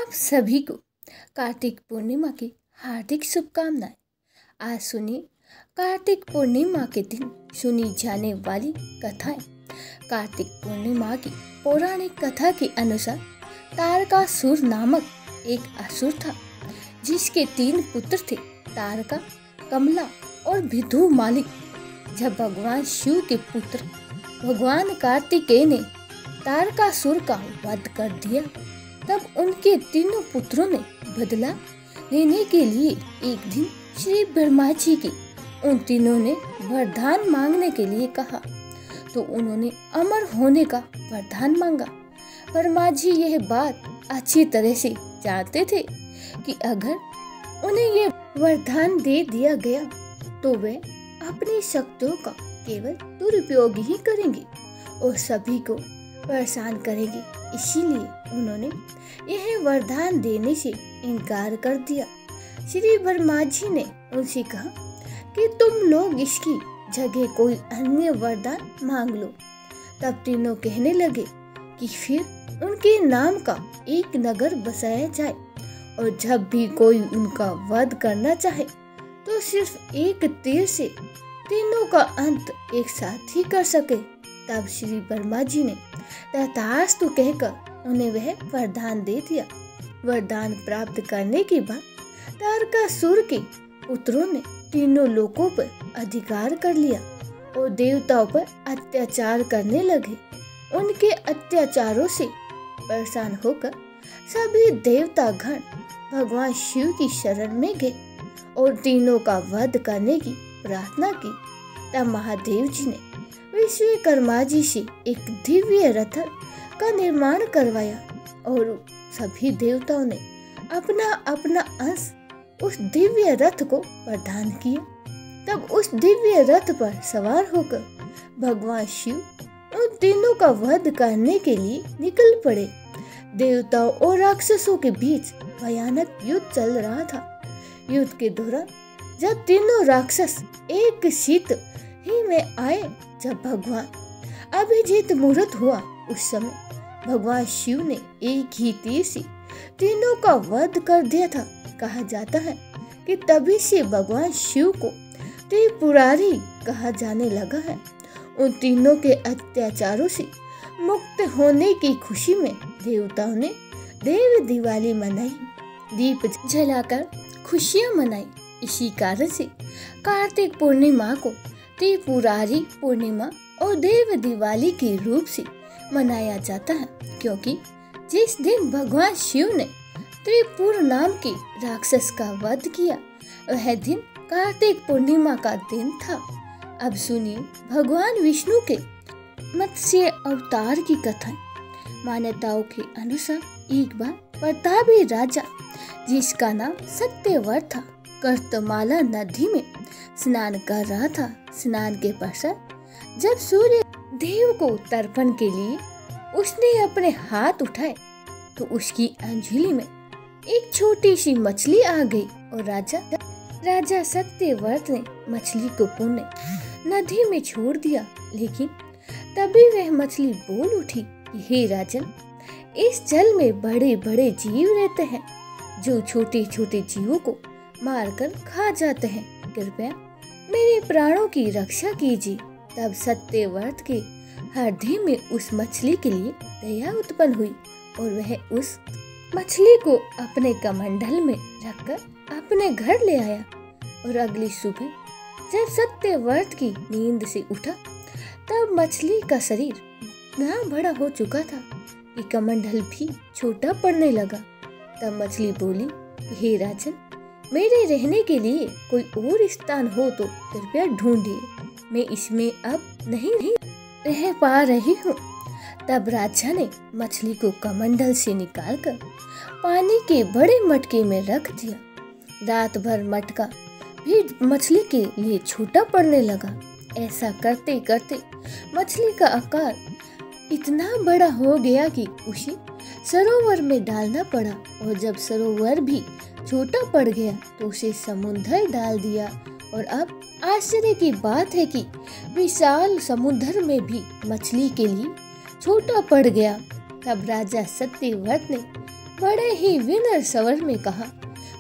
आप सभी को कार्तिक पूर्णिमा की हार्दिक शुभकामनाएं। आज सुनिए कार्तिक पूर्णिमा के दिन सुनी जाने वाली कथाएं। कार्तिक पूर्णिमा की पौराणिक कथा के अनुसार तारकासुर नामक एक असुर था, जिसके 3 पुत्र थे, तारका, कमला और विधुमालिक। जब भगवान शिव के पुत्र भगवान कार्तिकेय ने तारकासुर का वध कर दिया, तब उनके 3 पुत्रों ने बदला लेने के लिए एक दिन श्री ब्रह्मा जी की उन तीनों ने वरदान मांगने के लिए कहा, तो उन्होंने अमर होने का वरदान मांगा। ब्रह्मा जी यह बात अच्छी तरह से जानते थे कि अगर उन्हें ये वरदान दे दिया गया तो वे अपनी शक्तियों का केवल दुरुपयोग ही करेंगे और सभी को परेशान करेंगे। इसीलिए उन्होंने यह वरदान देने से इनकार कर दिया। श्री ब्रह्मा जी ने उनसे कहा कि तुम लोग इसकी जगह कोई अन्य वरदान मांग लो। तब तीनों कहने लगे कि फिर उनके नाम का एक नगर बसाया जाए और जब भी कोई उनका वध करना चाहे तो सिर्फ एक तीर से तीनों का अंत एक साथ ही कर सके। तब श्री ब्रह्मा जी ने तथास्तु कहकर उन्हें वह वरदान दे दिया। वरदान प्राप्त करने के बाद तारकासुर के पुत्रों ने तीनों लोकों पर अधिकार कर लिया और देवताओं पर अत्याचार करने लगे। उनके अत्याचारों से परेशान होकर सभी देवतागण भगवान शिव की शरण में गए और तीनों का वध करने की प्रार्थना की। तब महादेव जी ने विश्वकर्मा जी से एक दिव्य रथ का निर्माण करवाया और सभी देवताओं ने अपना अपना अंश उस दिव्य रथ को प्रदान किया। तब उस दिव्य रथ पर सवार होकर भगवान शिव उन तीनों का वध करने के लिए निकल पड़े। देवताओं और राक्षसों के बीच भयानक युद्ध चल रहा था। युद्ध के दौरान जब तीनों राक्षस एक शीत ही में आए, जब भगवान अभिजीत मुहूर्त हुआ, उस समय भगवान शिव ने एक ही तीर से तीनों का वध कर दिया था। कहा जाता है कि तभी से भगवान शिव को त्रिपुरारी कहा जाने लगा है। उन तीनों के अत्याचारों से मुक्त होने की खुशी में देवताओं ने देव दिवाली मनाई, दीप जलाकर खुशियां मनाई। इसी कारण से कार्तिक पूर्णिमा को त्रिपुरारी पूर्णिमा और देव दिवाली के रूप से मनाया जाता है, क्योंकि जिस दिन भगवान शिव ने त्रिपुर नाम के राक्षस का वध किया, वह दिन कार्तिक पूर्णिमा का दिन था। अब सुनिए भगवान विष्णु के मत्स्य अवतार की कथाएं। मान्यताओं के अनुसार एक बार प्रतापी राजा, जिसका नाम सत्यव्रत था, कर्तमाला नदी में स्नान कर रहा था। स्नान के पश्चात जब सूर्य देव को तर्पण के लिए उसने अपने हाथ उठाए, तो उसकी अंजलि में एक छोटी सी मछली आ गई और राजा सत्यव्रत ने मछली को पुण्य नदी में छोड़ दिया। लेकिन तभी वह मछली बोल उठी, हे राजन, इस जल में बड़े बड़े जीव रहते हैं जो छोटे छोटे जीवों को मारकर खा जाते हैं। कृपया मेरे प्राणों की रक्षा कीजिए। तब सत्यव्रत के हृदय में उस मछली के लिए दया उत्पन्न हुई और वह उस मछली को अपने कमंडल में रखकर अपने घर ले आया। और अगली सुबह जब सत्यव्रत की नींद से उठा, तब मछली का शरीर इतना बड़ा हो चुका था कि कमंडल भी छोटा पड़ने लगा। तब मछली बोली, हे राजन, मेरे रहने के लिए कोई और स्थान हो तो कृपया ढूंढिए, मैं इसमें अब नहीं रह पा रही हूँ। तब राजा ने मछली को कमंडल से निकालकर पानी के बड़े मटके में रख दिया। रात भर मटका भी मछली के लिए छोटा पड़ने लगा। ऐसा करते करते मछली का आकार इतना बड़ा हो गया कि उसे सरोवर में डालना पड़ा, और जब सरोवर भी छोटा पड़ गया तो उसे समुद्र डाल दिया। और अब आश्चर्य की बात है कि विशाल समुद्र में भी मछली के लिए छोटा पड़ गया। तब राजा सत्यव्रत ने बड़े ही विनम्र स्वर में कहा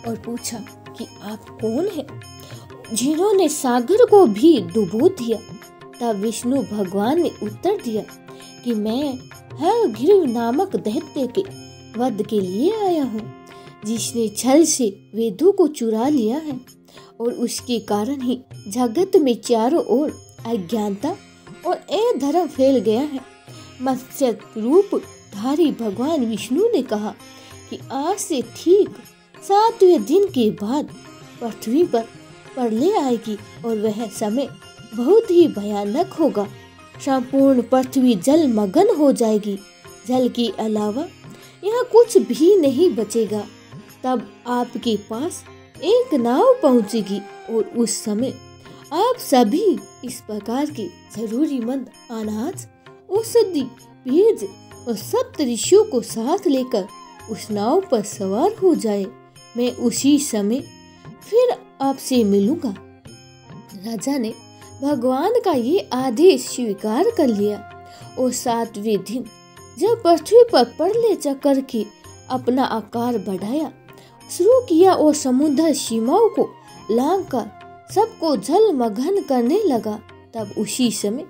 और पूछा कि आप कौन हैं जिन्होंने सागर को भी डुबो दिया। तब विष्णु भगवान ने उत्तर दिया कि मैं हयग्रीव नामक दैत्य के वध के लिए आया हूँ, जिसने छल से वेदों को चुरा लिया है और उसके कारण ही जगत में चारों ओर अज्ञानता और अधर्म फैल गया है। मत्स्य रूप धारी भगवान विष्णु ने कहा कि आज से ठीक 7वें दिन के बाद पृथ्वी पर प्रलय आएगी और वह समय बहुत ही भयानक होगा। संपूर्ण पृथ्वी जलमग्न हो जाएगी। जल के अलावा यहाँ कुछ भी नहीं बचेगा। तब आपके पास एक नाव पहुंचेगी और उस समय आप सभी इस प्रकार के जरूरीमंद अनाज, औषधि, बीज और सप्त ऋषियों को साथ लेकर उस नाव पर सवार हो जाए। मैं उसी समय फिर आपसे मिलूंगा। राजा ने भगवान का ये आदेश स्वीकार कर लिया और 7वें दिन जब पृथ्वी पर प्रलय चक्र के अपना आकार बढ़ाया शुरू किया और समुद्र सीमाओं को लांघकर सबको जलमग्न करने लगा, तब उसी समय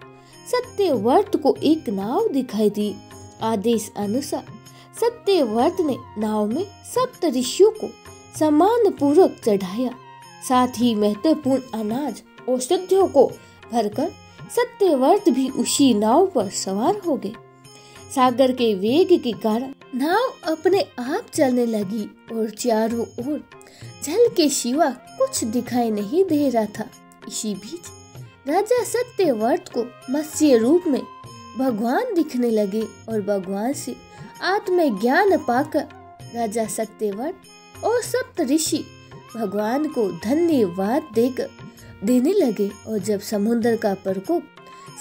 सत्यव्रत को एक नाव दिखाई दी। आदेश अनुसार सत्यव्रत ने नाव में सप्त ऋषियों को सम्मान पूर्वक चढ़ाया। साथ ही महत्वपूर्ण अनाज औषधियों को भरकर सत्यव्रत भी उसी नाव पर सवार हो गए। सागर के वेग के कारण नाव अपने आप चलने लगी और चारों ओर जल के सिवा कुछ दिखाई नहीं दे रहा था। इसी बीच राजा सत्यव्रत को मत्स्य रूप में भगवान दिखने लगे और भगवान से आत्मज्ञान पाकर राजा सत्यव्रत और सप्त ऋषि भगवान को धन्यवाद देने लगे। और जब समुद्र का प्रकोप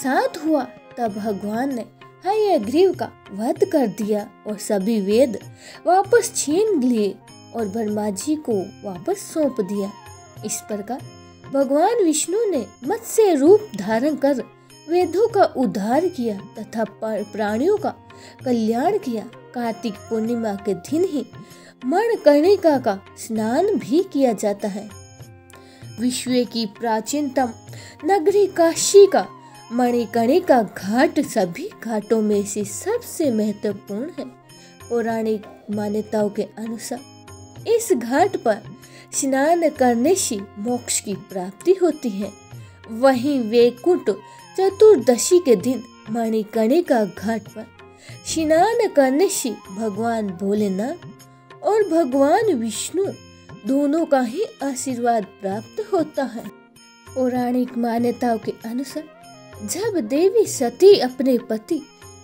शांत हुआ तब भगवान ने हयग्रीव का वध कर दिया और सभी वेद वापस छीन लिए और ब्रह्मा जी को वापस सौंप दिया। इस प्रकार भगवान विष्णु ने मत्स्य रूप धारण कर वेदों का उद्धार किया तथा प्राणियों का कल्याण किया। कार्तिक पूर्णिमा के दिन ही मणिकर्णिका का स्नान भी किया जाता है। विश्व की प्राचीनतम नगरी काशी का मणिकर्णिका घाट सभी घाटों में से सबसे महत्वपूर्ण है। पौराणिक मान्यताओं के अनुसार इस घाट पर स्नान करने से मोक्ष की प्राप्ति होती है। वहीं वैकुंठ चतुर्दशी के दिन मणिकर्णिका घाट पर स्नान करने से भगवान भोलेनाथ और भगवान विष्णु दोनों का ही आशीर्वाद प्राप्त होता है। पौराणिक मान्यताओं के अनुसार जब देवी सती अपने पति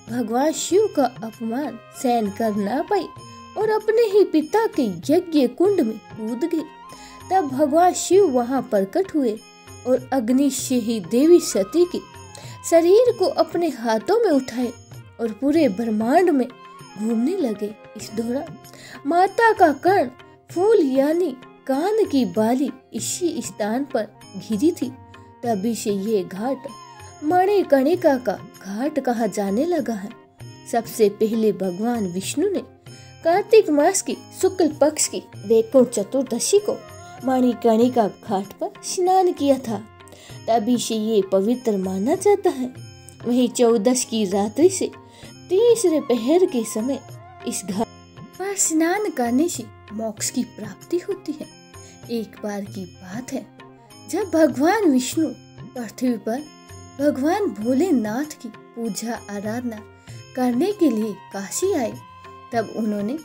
भगवान शिव का अपमान सहन कर ना पाई और अपने ही पिता के यज्ञ कुंड में कूद गई, तब भगवान शिव वहां प्रकट हुए और अग्नि से ही देवी सती के शरीर को अपने हाथों में उठाए और पूरे ब्रह्मांड में घूमने लगे। इस दौरान माता का कर्ण फूल यानी कान की बाली इसी स्थान पर घिरी थी। तभी से ये घाट मणिकर्णिका का घाट कहा जाने लगा है। सबसे पहले भगवान विष्णु ने कार्तिक मास की शुक्ल पक्ष की वैकुंठ चतुर्दशी को मणिकर्णिका घाट पर स्नान किया था, तभी से ये पवित्र माना जाता है। वहीं 14 की रात्रि से तीसरे पहर के समय इस घाट पर स्नान करने से मोक्ष की प्राप्ति होती है। एक बार की बात है जब भगवान विष्णु पृथ्वी पर भगवान भोलेनाथ की पूजा आराधना करने के लिए काशी आए, तब उन्होंने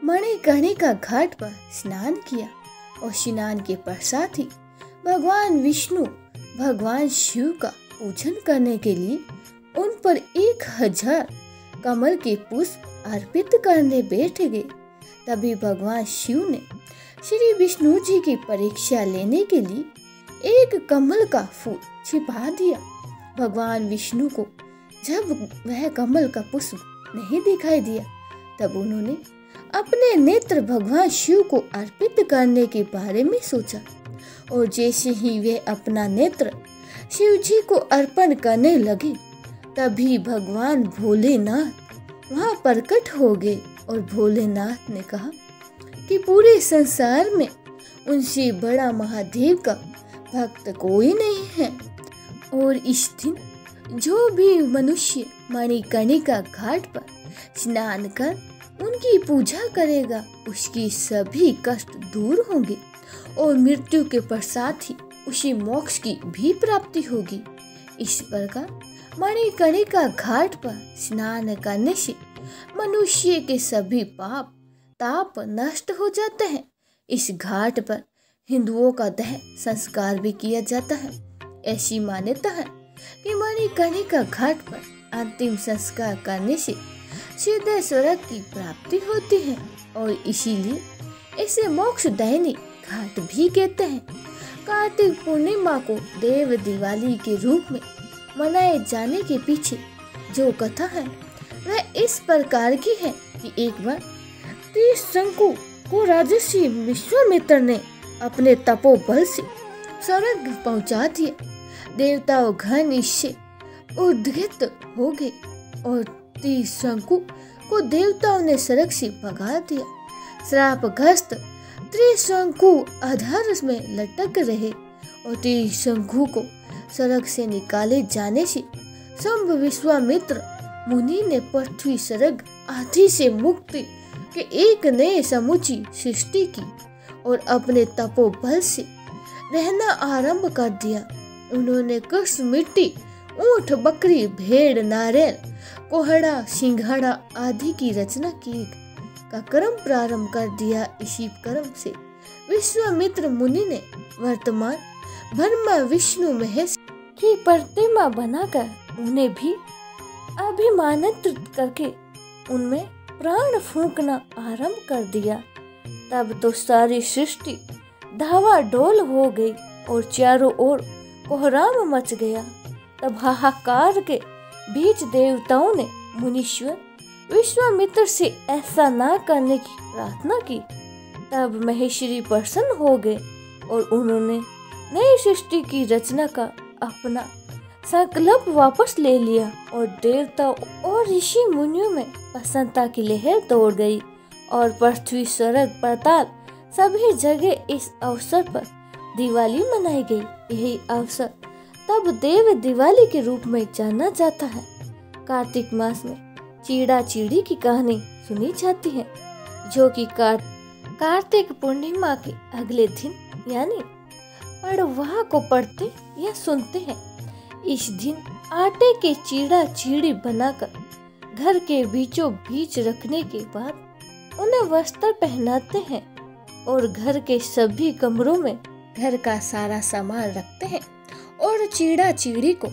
मणिकर्णिका घाट पर स्नान किया और स्नान के पश्चात ही भगवान विष्णु भगवान शिव का पूजन करने के लिए उन पर 1000 कमल के पुष्प अर्पित करने बैठ गए। तभी भगवान शिव ने श्री विष्णु जी की परीक्षा लेने के लिए एक कमल का फूल छिपा दिया। भगवान विष्णु को जब वह कमल का पुष्प नहीं दिखाई दिया, तब उन्होंने अपने नेत्र भगवान शिव को अर्पित करने के बारे में सोचा और जैसे ही वे अपना नेत्र शिव जी को अर्पण करने लगे, तभी भगवान भोलेनाथ वहां प्रकट हो गए और भोलेनाथ ने कहा कि पूरे संसार में उनसे बड़ा महादेव का भक्त कोई नहीं है, और इस दिन जो भी मनुष्य मणिकर्णिका घाट पर स्नान कर उनकी पूजा करेगा उसकी सभी कष्ट दूर होंगे और मृत्यु के पश्चात ही उसे मोक्ष की भी प्राप्ति होगी। इस प्रकार मणिकर्णिका घाट पर स्नान करने से मनुष्य के सभी पाप ताप नष्ट हो जाते हैं। इस घाट पर हिंदुओं का दह संस्कार भी किया जाता है। ऐसी मान्यता है कि मणिकर्णिका घाट पर अंतिम संस्कार करने से सीधे स्वर्ग की प्राप्ति होती है और इसीलिए इसे मोक्षदायिनी घाट भी कहते हैं। कार्तिक पूर्णिमा को देव दिवाली के रूप में मनाए जाने के पीछे जो कथा है वह इस प्रकार की है कि एक बार त्रिशंकु को राजर्षि विश्वामित्र ने अपने तपोबल से स्वर्ग पहुंचा दिया। देवताओं घन इससे उद्गत हो गए और त्रिशंकु को देवताओं ने स्वर्ग से भगा दिया। श्रापग्रस्त त्रिशंकु अधर में लटक रहे और त्रिशंकु को स्वर्ग से निकाले जाने से शंभ विश्वामित्र मुनि ने पृथ्वी स्वर्ग आदि से मुक्ति के एक नए समुची सृष्टि की और अपने तपोबल से रहना आरंभ कर दिया। उन्होंने कृष्ण मिट्टी ऊंट बकरी भेड़ नारियल कोहड़ा सिंघाड़ा आदि की रचना की का क्रम प्रारंभ कर दिया। इसी क्रम से विश्वामित्र मुनि ने वर्तमान ब्रह्मा विष्णु महेश की प्रतिमा बनाकर उन्हें भी अभिमानित करके उनमें प्राण फूंकना आरंभ कर दिया। तब तो सारी सृष्टि धावाडोल हो गई और चारों ओर कोहराम मच गया। तब हाहाकार के बीच देवताओं ने मुनीश्वर विश्वामित्र से ऐसा ना करने की प्रार्थना की। तब महेश्वरी प्रसन्न हो गए और उन्होंने नई सृष्टि की रचना का अपना संकल्प वापस ले लिया और देवताओं और ऋषि मुनियों में प्रसन्नता की लहर दौड़ गई और पृथ्वी स्वर्ग पाताल सभी जगह इस अवसर पर दिवाली मनाई गई। यही अवसर तब देव दिवाली के रूप में जाना जाता है। कार्तिक मास में चीड़ा चीड़ी की कहानी सुनी जाती है जो कि कार्तिक पूर्णिमा के अगले दिन यानी पड़वा को पढ़ते या सुनते हैं। इस दिन आटे के चीड़ा चीड़ी बनाकर घर के बीचों बीच रखने के बाद उन्हें वस्त्र पहनाते हैं और घर के सभी कमरों में घर का सारा सामान रखते हैं और चीड़ा चीड़ी को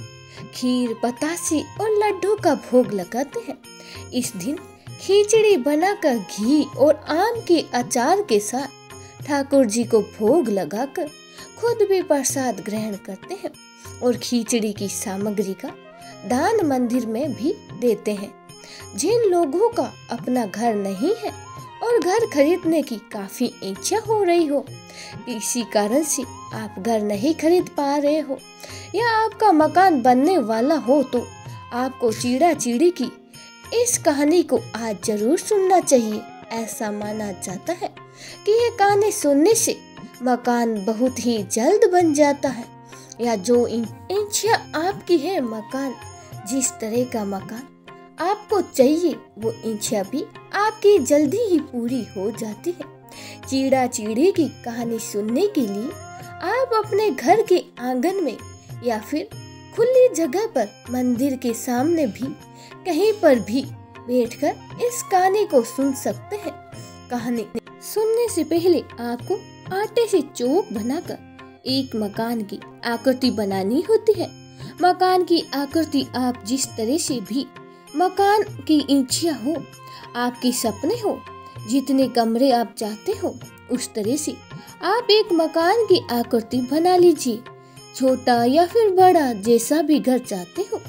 खीर बतासी और लड्डू का भोग लगाते हैं। इस दिन खिचड़ी बनाकर घी और आम के अचार के साथ ठाकुर जी को भोग लगाकर खुद भी प्रसाद ग्रहण करते हैं और खिचड़ी की सामग्री का दान मंदिर में भी देते हैं। जिन लोगों का अपना घर नहीं है और घर खरीदने की काफी इच्छा हो रही हो, इसी कारण से आप घर नहीं खरीद पा रहे हो या आपका मकान बनने वाला हो, तो आपको चीड़ा चीड़ी की इस कहानी को आज जरूर सुनना चाहिए। ऐसा माना जाता है कि ये कहानी सुनने से मकान बहुत ही जल्द बन जाता है, या जो इच्छा आपकी है, मकान जिस तरह का मकान आपको चाहिए वो इच्छा भी आपकी जल्दी ही पूरी हो जाती है। चीड़ा चीड़ी की कहानी सुनने के लिए आप अपने घर के आंगन में या फिर खुली जगह पर मंदिर के सामने भी कहीं पर भी बैठकर इस कहानी को सुन सकते हैं। कहानी सुनने से पहले आपको आटे से चौक बनाकर एक मकान की आकृति बनानी होती है। मकान की आकृति आप जिस तरह से भी मकान की इच्छा हो, आपके सपने हो, जितने कमरे आप चाहते हो उस तरह से आप एक मकान की आकृति बना लीजिए। छोटा या फिर बड़ा जैसा भी घर चाहते हो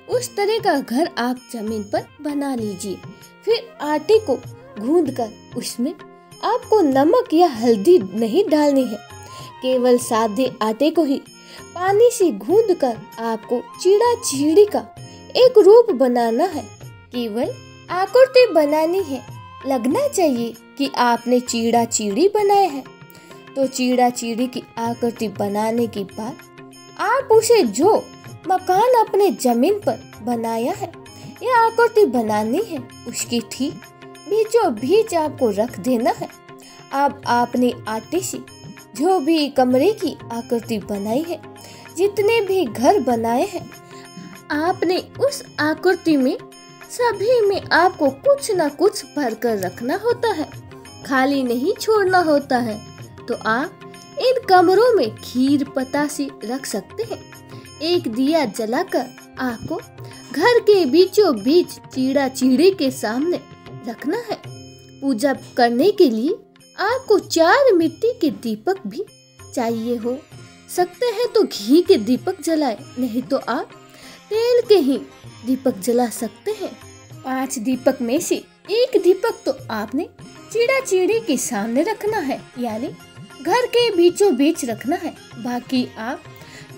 उस तरह का घर आप जमीन पर बना लीजिए। फिर आटे को गूंथकर उसमें आपको नमक या हल्दी नहीं डालनी है, केवल सादे आटे को ही पानी से गूंथकर आपको चीड़ा चीड़ी का एक रूप बनाना है। केवल आकृति बनानी है लगना चाहिए कि आपने चीड़ा चीड़ी बनाया है। तो चीड़ा चीड़ी की आकृति बनाने के बाद आप उसे जो मकान अपने जमीन पर बनाया है या आकृति बनानी है उसकी ठीक बीचों बीच आपको रख देना है। अब आपने आटे से जो भी कमरे की आकृति बनाई है, जितने भी घर बनाए हैं, आपने उस आकृति में सभी में आपको कुछ ना कुछ भरकर रखना होता है, खाली नहीं छोड़ना होता है। तो आप इन कमरों में खीर पतासे रख सकते हैं। एक दिया जलाकर आपको घर के बीचों बीच चीड़ा चीड़ी के सामने रखना है। पूजा करने के लिए आपको 4 मिट्टी के दीपक भी चाहिए हो सकते हैं तो घी के दीपक जलाए, नहीं तो आप तेल के ही दीपक जला सकते हैं। 5 दीपक में से एक दीपक तो आपने चीड़ा चीड़ी के सामने रखना है, यानी घर के बीचों बीच रखना है। बाकी आप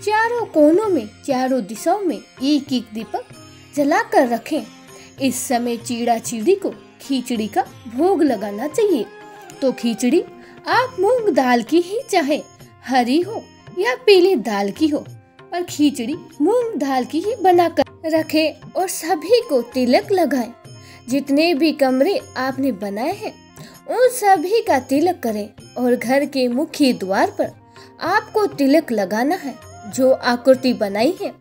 चारों कोनों में, चारों दिशाओं में एक एक दीपक जलाकर रखें। इस समय चीड़ा चीड़ी को खिचड़ी का भोग लगाना चाहिए। तो खिचड़ी आप मूंग दाल की ही चाहे हरी हो या पीली दाल की हो, पर खिचड़ी मूंग दाल की ही बनाकर रखें और सभी को तिलक लगाएं। जितने भी कमरे आपने बनाए हैं उन सभी का तिलक करें और घर के मुख्य द्वार पर आपको तिलक लगाना है। जो आकृति बनाई है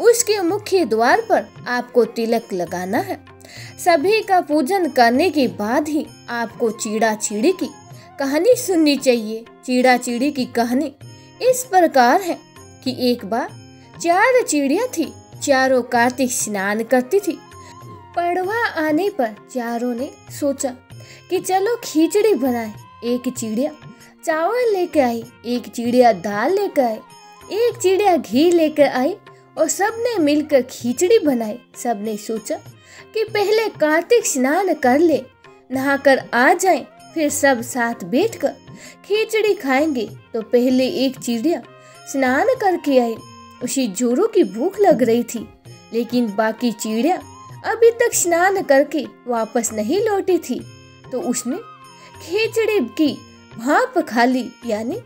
उसके मुख्य द्वार पर आपको तिलक लगाना है। सभी का पूजन करने के बाद ही आपको चीड़ा चीड़ी की कहानी सुननी चाहिए। चीड़ा चीड़ी की कहानी इस प्रकार है कि एक बार 4 चिड़िया थी, चारों कार्तिक स्नान करती थी। पड़वा आने पर चारों ने सोचा कि चलो खिचड़ी बनाए। एक चिड़िया चावल लेकर आई, एक चिड़िया दाल लेकर आई, एक चिड़िया घी लेकर आई और सबने मिलकर खिचड़ी बनाई। सबने सोचा कि पहले कार्तिक स्नान कर ले, नहाकर आ जाएं, फिर सब साथ बैठकर खिचड़ी खाएंगे। तो पहले एक चिड़िया स्नान करके आई, उसे जोरों की भूख लग रही थी, लेकिन बाकी चिड़िया अभी तक स्नान करके वापस नहीं लौटी थी। तो उसने खिचड़ी की भाप खा ली, यानी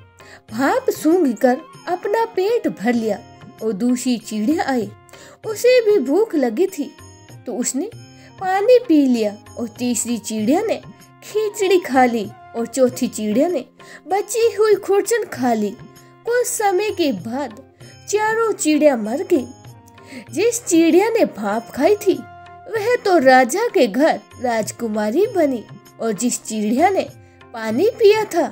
भाप सूंघ कर अपना पेट भर लिया। और दूसरी चिड़िया आई, उसे भी भूख लगी थी, तो उसने पानी पी लिया। और तीसरी चिड़िया ने खिचड़ी खा ली और चौथी चिड़िया ने बची हुई खुरचन खा ली। कुछ समय के बाद चारों चिड़िया मर गई। जिस चिड़िया ने भाप खाई थी वह तो राजा के घर राजकुमारी बनी, और जिस चिड़िया ने पानी पिया था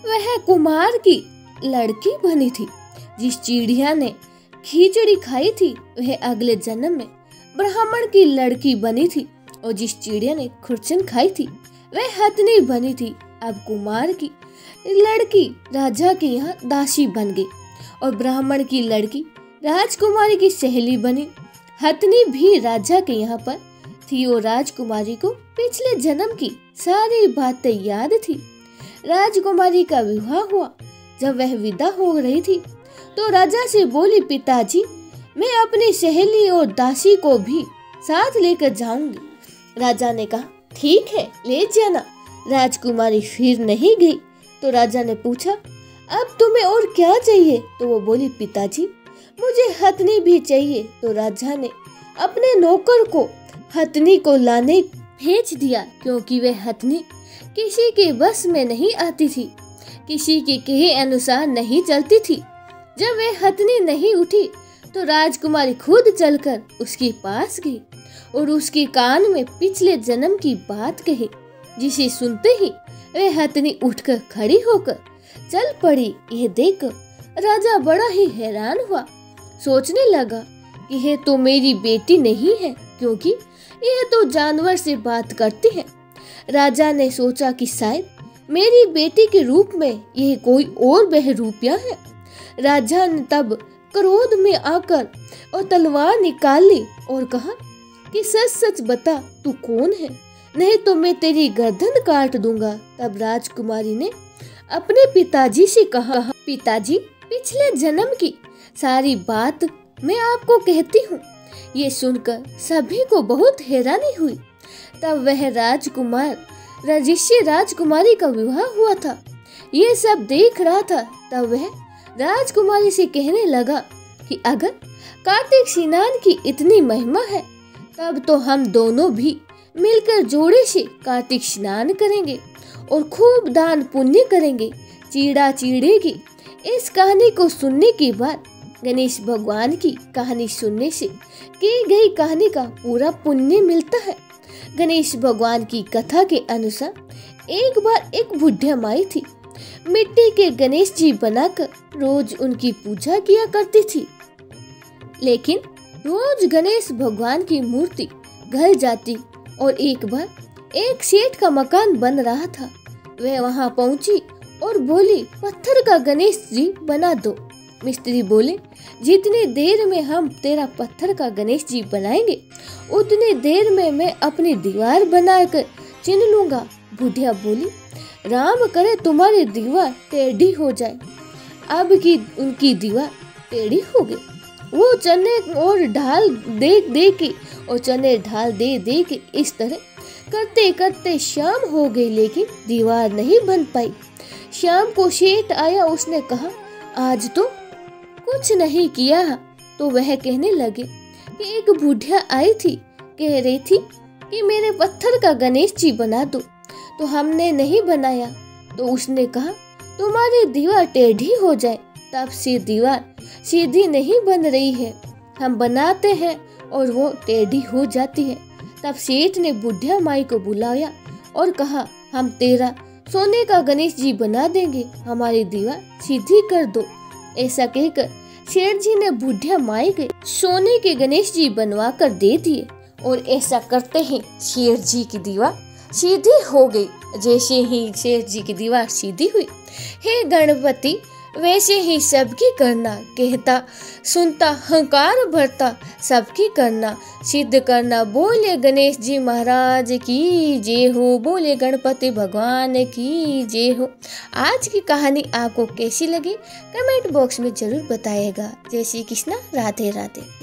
वह कुमार की लड़की बनी थी। जिस चिड़िया ने खिचड़ी खाई थी वह अगले जन्म में ब्राह्मण की लड़की बनी थी, और जिस चिड़िया ने खुरचन खाई थी वह हथनी बनी थी। अब कुमार की लड़की राजा के यहाँ दासी बन गई और ब्राह्मण की लड़की राजकुमारी की सहेली बनी। हथनी भी राजा के यहाँ पर थी और राजकुमारी को पिछले जन्म की सारी बातें याद थी। राजकुमारी का विवाह हुआ। जब वह विदा हो रही थी तो राजा से बोली, पिताजी मैं अपनी सहेली और दासी को भी साथ लेकर जाऊंगी। राजा ने कहा, ठीक है ले जाना। राजकुमारी फिर नहीं गई। तो राजा ने पूछा, अब तुम्हें और क्या चाहिए? तो वो बोली, पिताजी मुझे हथनी भी चाहिए। तो राजा ने अपने नौकर को हथनी को लाने भेज दिया, क्योंकि वह हथनी किसी के बस में नहीं आती थी, किसी के कहे अनुसार नहीं चलती थी। जब वह हथनी नहीं उठी तो राजकुमारी खुद चलकर उसके पास गई और उसके कान में पिछले जन्म की बात कही, जिसे सुनते ही वह हथनी उठकर खड़ी होकर चल पड़ी। यह देखकर राजा बड़ा ही हैरान हुआ, सोचने लगा कि यह तो मेरी बेटी नहीं है, क्योंकि यह तो जानवर से बात करती है। राजा ने सोचा कि शायद मेरी बेटी के रूप में यह कोई और बहरूपिया है। राजा ने तब क्रोध में आकर और तलवार निकाल ली और कहा कि सच सच बता तू कौन है, नहीं तो मैं तेरी गर्दन काट दूंगा। तब राजकुमारी ने अपने पिताजी से कहा, पिताजी पिछले जन्म की सारी बात मैं आपको कहती हूँ। ये सुनकर सभी को बहुत हैरानी हुई। तब वह राजकुमार रजिस्ट्री राजकुमारी का विवाह हुआ था। ये सब देख रहा था। तब वह राजकुमारी से कहने लगा कि अगर कार्तिक स्नान की इतनी महिमा है तब तो हम दोनों भी मिलकर जोड़े से कार्तिक स्नान करेंगे और खूब दान पुण्य करेंगे, चीड़ा चीड़ेगी। इस कहानी को सुनने के बाद गणेश भगवान की कहानी सुनने से की गई कहानी का पूरा पुण्य मिलता है। गणेश भगवान की कथा के अनुसार एक बार एक बुढ़िया माई थी। मिट्टी के गणेश जी बनाकर रोज उनकी पूजा किया करती थी। लेकिन रोज गणेश भगवान की मूर्ति गल जाती और एक बार एक सेठ का मकान बन रहा था। वह वहां पहुंची और बोली, पत्थर का गणेश जी बना दो। मिस्त्री बोले, जितनी देर में हम तेरा पत्थर का गणेश जी बनाएंगे उतनी देर में मैं अपनी दीवार बनाकर चिन लूंगा। बुढ़िया बोली, राम करे तुम्हारी दीवार टेढ़ी हो जाए। अब की उनकी दीवार टेढ़ी हो गई। वो चने और ढाल दे दे के इस तरह करते करते शाम हो गई, लेकिन दीवार नहीं बन पाई। शाम को सेठ आया। उसने कहा, आज तो कुछ नहीं किया। तो वह कहने लगे कि एक बुढ़िया आई थी, कह रही थी कि मेरे पत्थर का गणेश जी बना दो। तो हमने नहीं बनाया। तो उसने कहा, तुम्हारी दीवार टेढ़ी हो जाए। तब से दीवार सीधी नहीं बन रही है। हम बनाते हैं और वो टेढ़ी हो जाती है। तब सेठ ने बुढ़िया माई को बुलाया और कहा, हम तेरा सोने का गणेश जी बना देंगे, हमारी दीवार सीधी कर दो। ऐसा कहकर सेठ जी ने बुढ़िया माई के सोने के गणेश जी बनवा कर दे दिए और ऐसा करते ही सेठ जी की दीवार सीधी हो गई। जैसे ही सेठ जी की दीवार सीधी हुई, हे गणपति वैसे ही सबकी करना, कहता सुनता हंकार भरता सबकी करना, सिद्ध करना। बोले गणेश जी महाराज की जय हो, बोले गणपति भगवान की जय हो। आज की कहानी आपको कैसी लगी कमेंट बॉक्स में जरूर बताइएगा। जय श्री कृष्णा, राधे राधे।